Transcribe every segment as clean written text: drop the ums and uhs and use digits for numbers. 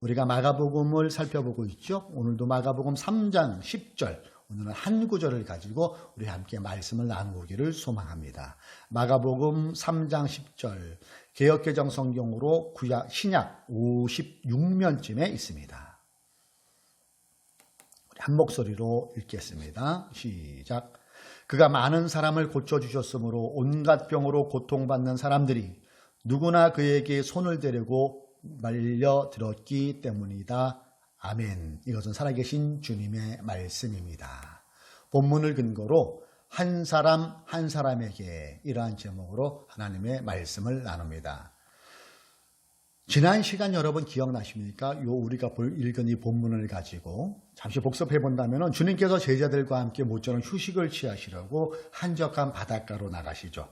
우리가 마가복음을 살펴보고 있죠. 오늘도 마가복음 3장 10절, 오늘은 한 구절을 가지고 우리 함께 말씀을 나누기를 소망합니다. 마가복음 3장 10절, 개역개정 성경으로 신약 56면쯤에 있습니다. 우리 한 목소리로 읽겠습니다. 시작. 그가 많은 사람을 고쳐주셨으므로 온갖 병으로 고통받는 사람들이 누구나 그에게 손을 대려고 말려들었기 때문이다. 아멘. 이것은 살아계신 주님의 말씀입니다. 본문을 근거로 한 사람 한 사람에게 이러한 제목으로 하나님의 말씀을 나눕니다. 지난 시간 여러분 기억나십니까? 우리가 읽은 이 본문을 가지고 잠시 복습해 본다면 주님께서 제자들과 함께 모처럼 휴식을 취하시려고 한적한 바닷가로 나가시죠.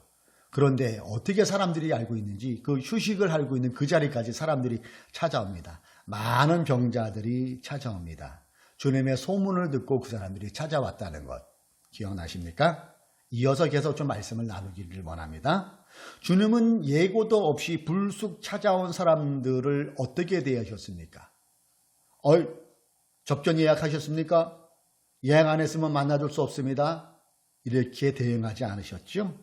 그런데 어떻게 사람들이 알고 있는지 그 휴식을 하고 있는 그 자리까지 사람들이 찾아옵니다. 많은 병자들이 찾아옵니다. 주님의 소문을 듣고 그 사람들이 찾아왔다는 것 기억나십니까? 이어서 계속 좀 말씀을 나누기를 원합니다. 주님은 예고도 없이 불쑥 찾아온 사람들을 어떻게 대하셨습니까? 접견 예약하셨습니까? 예약 안 했으면 만나줄 수 없습니다. 이렇게 대응하지 않으셨죠?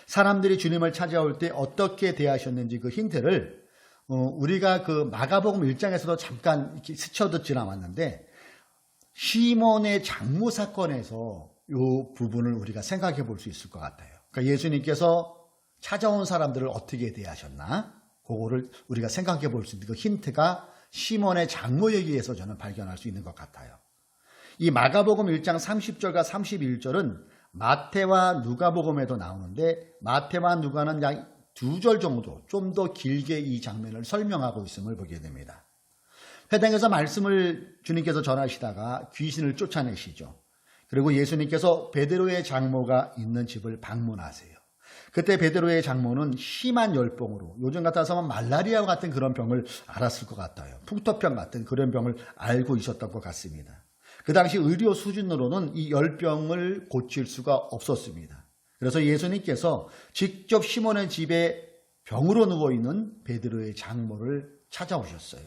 사람들이 주님을 찾아올 때 어떻게 대하셨는지 그 힌트를 우리가 그 마가복음 1장에서도 잠깐 이렇게 스쳐듯 지나왔는데 시몬의 장모 사건에서 이 부분을 우리가 생각해 볼 수 있을 것 같아요. 그러니까 예수님께서 찾아온 사람들을 어떻게 대하셨나? 그거를 우리가 생각해 볼 수 있는 그 힌트가 시몬의 장모 얘기에서 저는 발견할 수 있는 것 같아요. 이 마가복음 1장 30절과 31절은 마태와 누가복음에도 나오는데 마태와 누가는 약 2절 정도 좀 더 길게 이 장면을 설명하고 있음을 보게 됩니다. 회당에서 말씀을 주님께서 전하시다가 귀신을 쫓아내시죠. 그리고 예수님께서 베드로의 장모가 있는 집을 방문하세요. 그때 베드로의 장모는 심한 열병으로 요즘 같아서는 말라리아와 같은 그런 병을 알았을 것 같아요. 풍토병 같은 그런 병을 알고 있었던 것 같습니다. 그 당시 의료 수준으로는 이 열병을 고칠 수가 없었습니다. 그래서 예수님께서 직접 시몬의 집에 병으로 누워있는 베드로의 장모를 찾아오셨어요.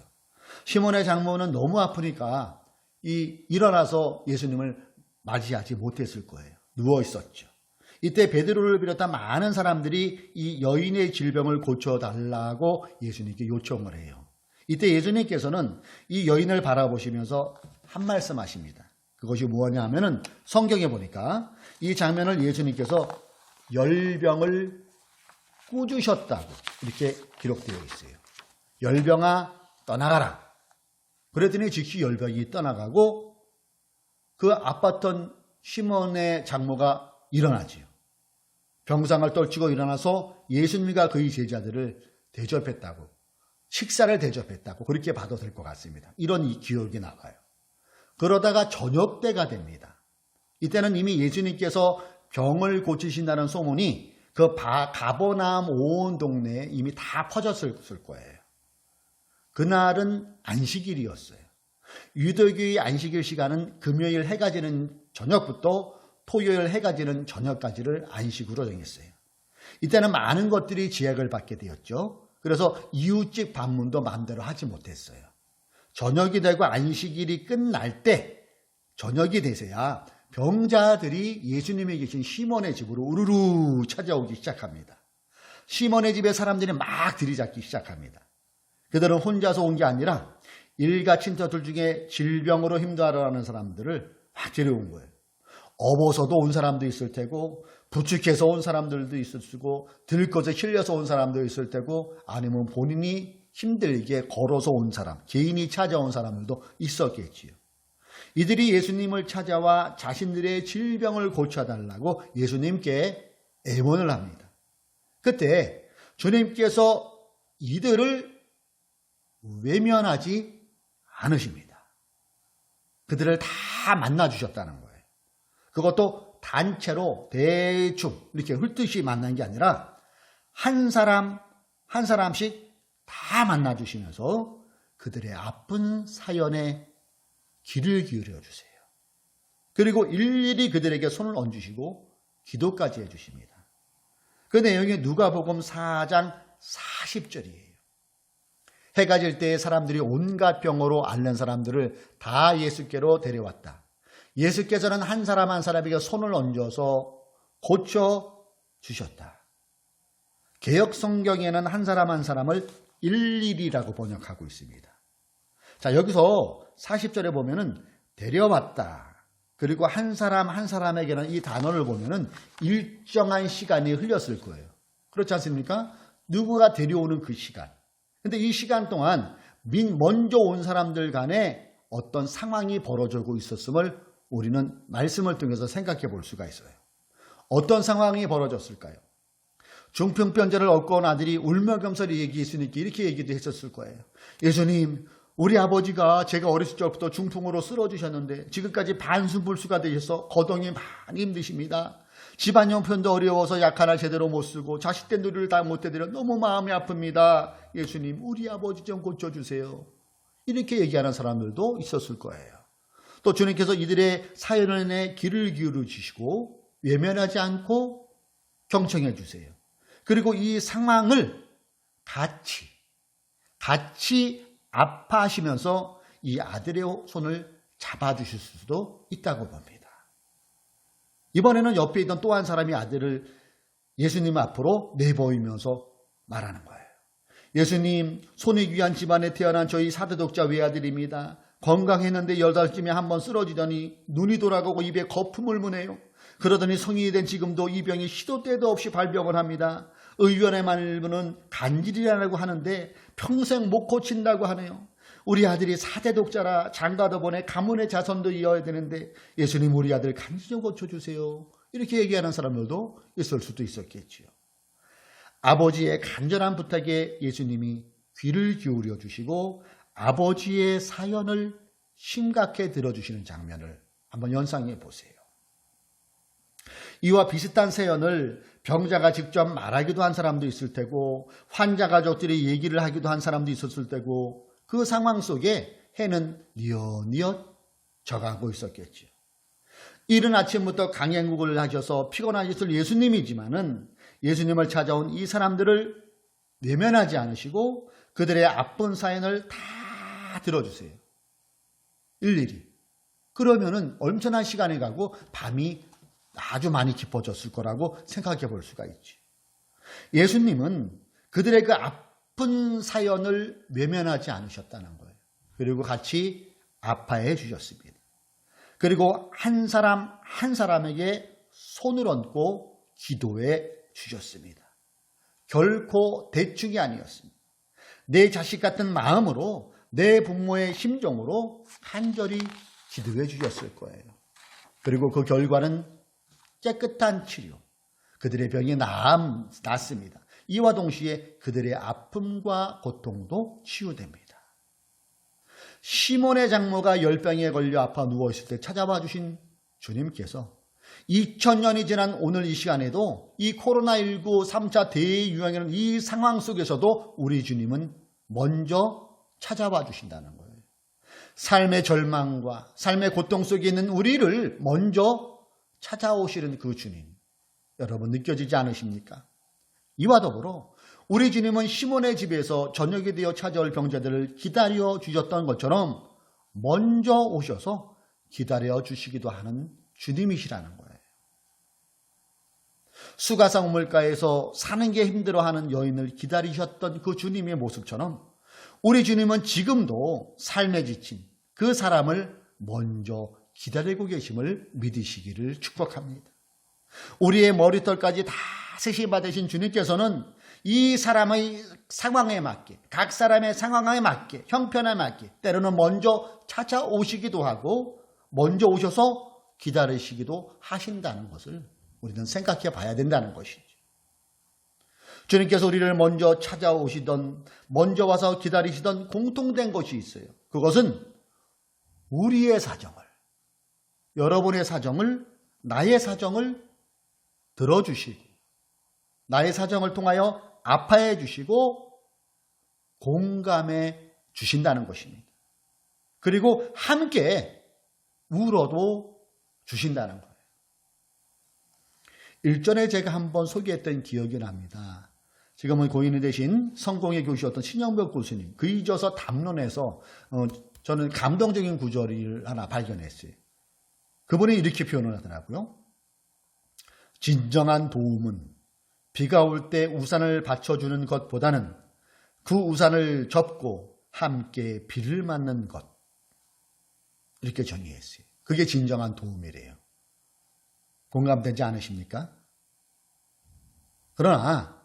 시몬의 장모는 너무 아프니까 일어나서 예수님을 맞이하지 못했을 거예요. 누워있었죠. 이때 베드로를 비롯한 많은 사람들이 이 여인의 질병을 고쳐달라고 예수님께 요청을 해요. 이때 예수님께서는 이 여인을 바라보시면서 한 말씀 하십니다. 그것이 뭐냐 하면은 성경에 보니까 이 장면을 예수님께서 열병을 꾸주셨다고 이렇게 기록되어 있어요. 열병아 떠나가라. 그랬더니 즉시 열병이 떠나가고 그 아팠던 시몬의 장모가 일어나지요. 병상을 떨치고 일어나서 예수님과 그의 제자들을 대접했다고, 식사를 대접했다고 그렇게 봐도 될 것 같습니다. 이런 이 기억이 나와요. 그러다가 저녁 때가 됩니다. 이때는 이미 예수님께서 병을 고치신다는 소문이 그 가버나움 온 동네에 이미 다 퍼졌을 거예요. 그날은 안식일이었어요. 유대교의 안식일 시간은 금요일 해가 지는 저녁부터 토요일 해가 지는 저녁까지를 안식으로 정했어요. 이때는 많은 것들이 제약을 받게 되었죠. 그래서 이웃집 방문도 마음대로 하지 못했어요. 저녁이 되고 안식일이 끝날 때 저녁이 되서야 병자들이 예수님이 계신 시몬의 집으로 우르르 찾아오기 시작합니다. 시몬의 집에 사람들이 막 들이잡기 시작합니다. 그들은 혼자서 온 게 아니라 일가 친척들 중에 질병으로 힘들어하는 사람들을 막 데려온 거예요. 업어서도 온 사람도 있을 테고 부축해서 온 사람들도 있을 테고 들것에 실려서 온 사람도 있을 테고 아니면 본인이 힘들게 걸어서 온 사람, 개인이 찾아온 사람들도 있었겠지요. 이들이 예수님을 찾아와 자신들의 질병을 고쳐달라고 예수님께 애원을 합니다. 그때 주님께서 이들을 외면하지 않으십니다. 그들을 다 만나주셨다는 거예요. 그것도 단체로 대충 이렇게 훑듯이 만난 게 아니라 한 사람 한 사람씩 다 만나주시면서 그들의 아픈 사연에 귀를 기울여 주세요. 그리고 일일이 그들에게 손을 얹으시고 기도까지 해주십니다. 그 내용이 누가복음 4장 40절이에요. 해가 질 때에 사람들이 온갖 병으로 앓는 사람들을 다 예수께로 데려왔다. 예수께서는 한 사람 한 사람에게 손을 얹어서 고쳐주셨다. 개역 성경에는 한 사람 한 사람을 일일이라고 번역하고 있습니다. 자, 여기서 40절에 보면은 데려왔다. 그리고 한 사람 한 사람에게는 이 단어를 보면은 일정한 시간이 흘렸을 거예요. 그렇지 않습니까? 누구가 데려오는 그 시간. 근데 이 시간 동안 먼저 온 사람들 간에 어떤 상황이 벌어지고 있었음을 우리는 말씀을 통해서 생각해 볼 수가 있어요. 어떤 상황이 벌어졌을까요? 중풍병자를 얻고 온 아들이 울며금설 예수님께 이렇게 얘기도 했었을 거예요. 예수님, 우리 아버지가 제가 어렸을 적부터 중풍으로 쓰러지셨는데 지금까지 반순불수가 되셔서 거동이 많이 힘드십니다. 집안 형편도 어려워서 약한을 제대로 못 쓰고 자식들 누리를 다 못 해드려 너무 마음이 아픕니다. 예수님, 우리 아버지 좀 고쳐주세요. 이렇게 얘기하는 사람들도 있었을 거예요. 또 주님께서 이들의 사연에 귀를 기울여 주시고 외면하지 않고 경청해 주세요. 그리고 이 상황을 같이 아파하시면서 이 아들의 손을 잡아주실 수도 있다고 봅니다. 이번에는 옆에 있던 또 한 사람이 아들을 예수님 앞으로 내보이면서 말하는 거예요. 예수님, 손이 귀한 집안에 태어난 저희 사대독자 외아들입니다. 건강했는데 8살쯤에 한번 쓰러지더니 눈이 돌아가고 입에 거품을 무네요. 그러더니 성인이 된 지금도 이 병이 시도 때도 없이 발병을 합니다. 의원의 말로는 간질이라고 하는데 평생 못 고친다고 하네요. 우리 아들이 4대 독자라 장가도 보내 가문의 자손도 이어야 되는데 예수님, 우리 아들 간질 좀 고쳐주세요. 이렇게 얘기하는 사람들도 있을 수도 있었겠지요. 아버지의 간절한 부탁에 예수님이 귀를 기울여 주시고 아버지의 사연을 심각히 들어주시는 장면을 한번 연상해 보세요. 이와 비슷한 사연을 병자가 직접 말하기도 한 사람도 있을 테고 환자 가족들이 얘기를 하기도 한 사람도 있었을 테고 그 상황 속에 해는 뉘엿뉘엿 져가고 있었겠죠. 이른 아침부터 강행국을 하셔서 피곤하셨을 예수님이지만은 예수님을 찾아온 이 사람들을 외면하지 않으시고 그들의 아픈 사연을 다 들어주세요. 일일이. 그러면은 엄청난 시간이 가고 밤이 아주 많이 깊어졌을 거라고 생각해 볼 수가 있지. 예수님은 그들의 그 아픈 사연을 외면하지 않으셨다는 거예요. 그리고 같이 아파해 주셨습니다. 그리고 한 사람 한 사람에게 손을 얹고 기도해 주셨습니다. 결코 대충이 아니었습니다. 내 자식 같은 마음으로 내 부모의 심정으로 간절히 기도해 주셨을 거예요. 그리고 그 결과는 깨끗한 치료, 그들의 병이 낫습니다. 이와 동시에 그들의 아픔과 고통도 치유됩니다. 시몬의 장모가 열병에 걸려 아파 누워있을 때 찾아와 주신 주님께서 2000년이 지난 오늘 이 시간에도 이 코로나19 3차 대유행이라는 이 상황 속에서도 우리 주님은 먼저 찾아와 주신다는 거예요. 삶의 절망과 삶의 고통 속에 있는 우리를 먼저 찾아오시는 그 주님, 여러분 느껴지지 않으십니까? 이와 더불어 우리 주님은 시몬의 집에서 저녁이 되어 찾아올 병자들을 기다려 주셨던 것처럼 먼저 오셔서 기다려 주시기도 하는 주님이시라는 거예요. 수가성 우물가에서 사는 게 힘들어하는 여인을 기다리셨던 그 주님의 모습처럼 우리 주님은 지금도 삶에 지친 그 사람을 먼저 기다리고 계심을 믿으시기를 축복합니다. 우리의 머리털까지 다 세시 받으신 주님께서는 이 사람의 상황에 맞게, 각 사람의 상황에 맞게, 형편에 맞게 때로는 먼저 찾아오시기도 하고 먼저 오셔서 기다리시기도 하신다는 것을 우리는 생각해 봐야 된다는 것이죠. 주님께서 우리를 먼저 찾아오시던, 먼저 와서 기다리시던 공통된 것이 있어요. 그것은 우리의 사정을, 여러분의 사정을, 나의 사정을 들어주시고 나의 사정을 통하여 아파해 주시고 공감해 주신다는 것입니다. 그리고 함께 울어도 주신다는 거예요. 일전에 제가 한번 소개했던 기억이 납니다. 지금은 고인이 되신 성공의 교시였던 신영벽 교수님, 그 잊어서 담론에서 저는 감동적인 구절을 하나 발견했어요. 그분이 이렇게 표현을 하더라고요. 진정한 도움은 비가 올 때 우산을 받쳐주는 것보다는 그 우산을 접고 함께 비를 맞는 것. 이렇게 정의했어요. 그게 진정한 도움이래요. 공감되지 않으십니까? 그러나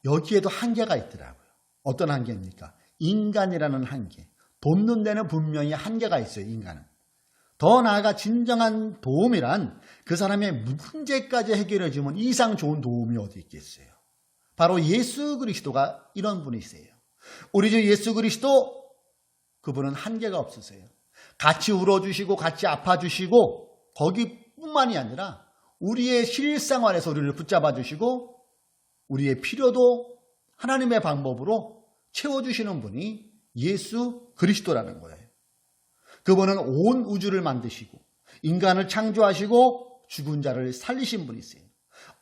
여기에도 한계가 있더라고요. 어떤 한계입니까? 인간이라는 한계. 돕는 데는 분명히 한계가 있어요. 인간은. 더 나아가 진정한 도움이란 그 사람의 문제까지 해결해주면 이상 좋은 도움이 어디 있겠어요. 바로 예수 그리스도가 이런 분이세요. 우리 주 예수 그리스도, 그분은 한계가 없으세요. 같이 울어주시고 같이 아파주시고 거기뿐만이 아니라 우리의 실생활에서 우리를 붙잡아 주시고 우리의 필요도 하나님의 방법으로 채워주시는 분이 예수 그리스도라는 거예요. 그분은 온 우주를 만드시고 인간을 창조하시고 죽은 자를 살리신 분이세요.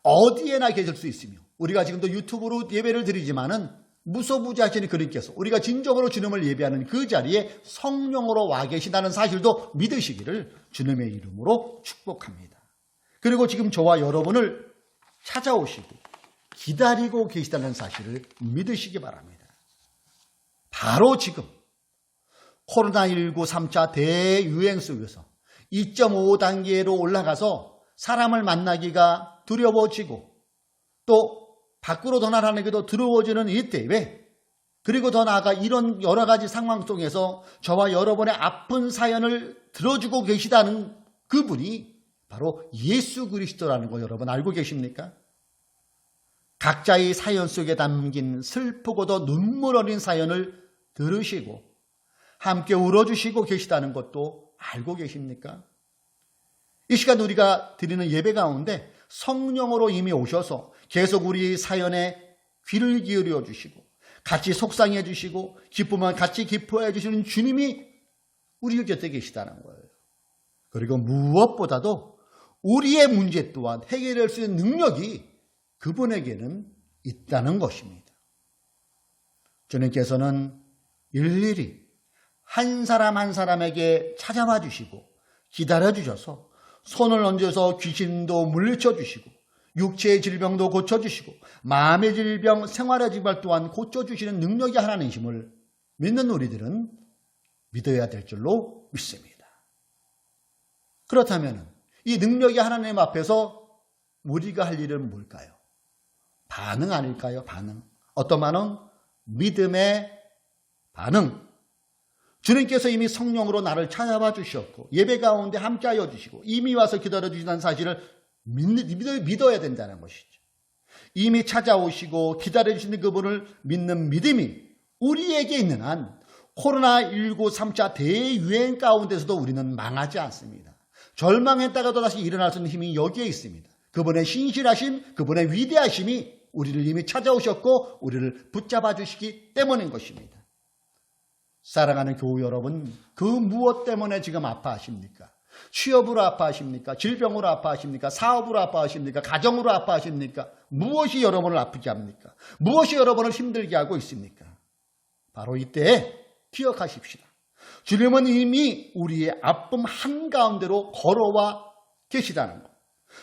어디에나 계실 수 있으며 우리가 지금도 유튜브로 예배를 드리지만은 무소부지하시는 그분께서 우리가 진정으로 주님을 예배하는 그 자리에 성령으로 와 계시다는 사실도 믿으시기를 주님의 이름으로 축복합니다. 그리고 지금 저와 여러분을 찾아오시고 기다리고 계시다는 사실을 믿으시기 바랍니다. 바로 지금 코로나19 3차 대유행 속에서 2.5단계로 올라가서 사람을 만나기가 두려워지고 또 밖으로 떠나라는게도 두려워지는 이때에, 그리고 더 나아가 이런 여러 가지 상황 속에서 저와 여러분의 아픈 사연을 들어주고 계시다는 그분이 바로 예수 그리스도라는 거 여러분 알고 계십니까? 각자의 사연 속에 담긴 슬프고도 눈물 어린 사연을 들으시고 함께 울어주시고 계시다는 것도 알고 계십니까? 이 시간 우리가 드리는 예배 가운데 성령으로 이미 오셔서 계속 우리 사연에 귀를 기울여 주시고 같이 속상해 주시고 기쁘면 같이 기뻐해 주시는 주님이 우리 곁에 계시다는 거예요. 그리고 무엇보다도 우리의 문제 또한 해결할 수 있는 능력이 그분에게는 있다는 것입니다. 주님께서는 일일이 한 사람 한 사람에게 찾아와 주시고 기다려 주셔서 손을 얹어서 귀신도 물리쳐 주시고 육체의 질병도 고쳐주시고 마음의 질병, 생활의 질병 또한 고쳐주시는 능력이 하나님이심을 믿는 우리들은 믿어야 될 줄로 믿습니다. 그렇다면 이 능력이 하나님 앞에서 우리가 할 일은 뭘까요? 반응 아닐까요? 반응. 어떤 반응? 믿음의 반응. 주님께서 이미 성령으로 나를 찾아와 주셨고 예배 가운데 함께하여 주시고 이미 와서 기다려 주시다는 사실을 믿어야 된다는 것이죠. 이미 찾아오시고 기다려주시는 그분을 믿는 믿음이 우리에게 있는 한 코로나19 3차 대유행 가운데서도 우리는 망하지 않습니다. 절망했다가도 다시 일어날 수 있는 힘이 여기에 있습니다. 그분의 신실하심, 그분의 위대하심이 우리를 이미 찾아오셨고 우리를 붙잡아 주시기 때문인 것입니다. 사랑하는 교우 여러분, 그 무엇 때문에 지금 아파하십니까? 취업으로 아파하십니까? 질병으로 아파하십니까? 사업으로 아파하십니까? 가정으로 아파하십니까? 무엇이 여러분을 아프게 합니까? 무엇이 여러분을 힘들게 하고 있습니까? 바로 이때 기억하십시다. 주님은 이미 우리의 아픔 한가운데로 걸어와 계시다는 것.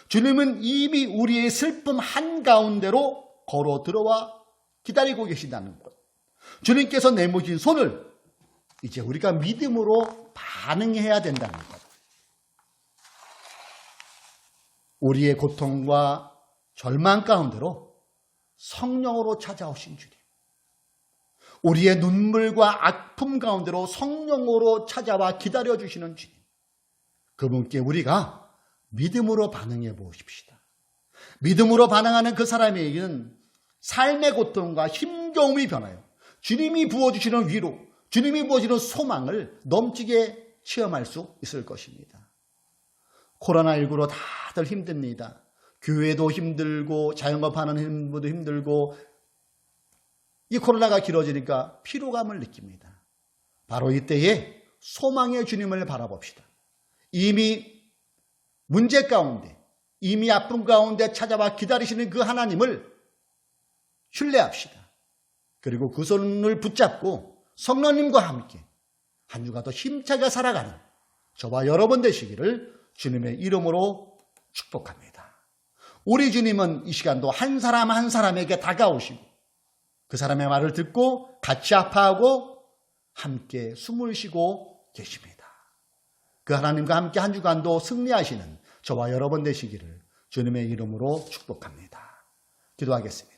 주님은 이미 우리의 슬픔 한가운데로 걸어 들어와 기다리고 계신다는 것. 주님께서 내모신 손을 이제 우리가 믿음으로 반응해야 된다는 것. 우리의 고통과 절망 가운데로 성령으로 찾아오신 주님, 우리의 눈물과 아픔 가운데로 성령으로 찾아와 기다려주시는 주님, 그분께 우리가 믿음으로 반응해 보십시다. 믿음으로 반응하는 그 사람에게는 삶의 고통과 힘겨움이 변하여 주님이 부어주시는 위로, 주님이 부어주시는 소망을 넘치게 체험할 수 있을 것입니다. 코로나19로 다들 힘듭니다. 교회도 힘들고 자영업하는 분도 힘들고 이 코로나가 길어지니까 피로감을 느낍니다. 바로 이때에 소망의 주님을 바라봅시다. 이미 문제 가운데, 이미 아픔 가운데 찾아와 기다리시는 그 하나님을 신뢰합시다. 그리고 그 손을 붙잡고 성령님과 함께 한 주가 더 힘차게 살아가는 저와 여러분 되시기를 주님의 이름으로 축복합니다. 우리 주님은 이 시간도 한 사람 한 사람에게 다가오시고 그 사람의 말을 듣고 같이 아파하고 함께 숨을 쉬고 계십니다. 그 하나님과 함께 한 주간도 승리하시는 저와 여러분 되시기를 주님의 이름으로 축복합니다. 기도하겠습니다.